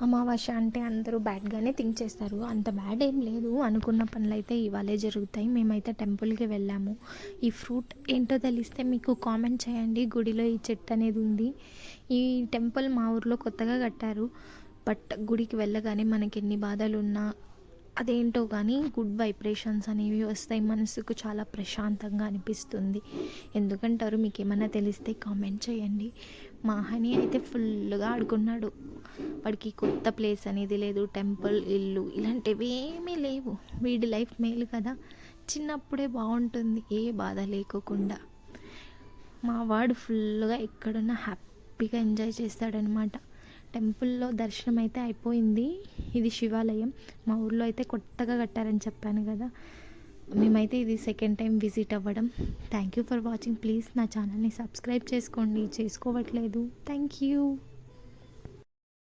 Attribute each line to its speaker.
Speaker 1: అమావాస్య అంటే అందరూ బ్యాడ్గానే థింక్ చేస్తారు. అంత బ్యాడ్ ఏం లేదు. అనుకున్న పనులైతే ఇవాళే జరుగుతాయి. మేమైతే టెంపుల్కి వెళ్ళాము. ఈ ఫ్రూట్ ఏంటో తెలిస్తే మీకు కామెంట్ చేయండి. గుడిలో ఈ చెట్టు అనేది ఉంది. ఈ టెంపుల్ మా ఊర్లో కొత్తగా కట్టారు. బట్ గుడికి వెళ్ళగానే మనకి ఎన్ని బాధలున్నా అదేంటో కానీ గుడ్ వైబ్రేషన్స్ అనేవి వస్తాయి. మనసుకు చాలా ప్రశాంతంగా అనిపిస్తుంది. ఎందుకంటారు? మీకు ఏమైనా తెలిస్తే కామెంట్ చేయండి. మా హనీ అయితే ఫుల్గా ఆడుకున్నాడు. వాడికి కొత్త ప్లేస్ అనేది లేదు. టెంపుల్, ఇల్లు ఇలాంటివి ఏమీ లేవు. వీడి లైఫ్ మేలు కదా, చిన్నప్పుడే బాగుంటుంది ఏ బాధ లేకోకుండా. మా వాడు ఫుల్గా ఎక్కడున్నా హ్యాపీగా ఎంజాయ్ చేస్తాడనమాట. టెంపుల్లో దర్శనం అయితే అయిపోయింది. ఇది శివాలయం. మా ఊర్లో అయితే కొత్తగా కట్టారని చెప్పాను కదా. మేమైతే ఇది సెకండ్ టైం విజిట్ అవ్వడం. Thank you for watching. Please నా ఛానల్ని సబ్స్క్రైబ్ చేసుకోండి. చేసుకోవట్లేదు. Thank you.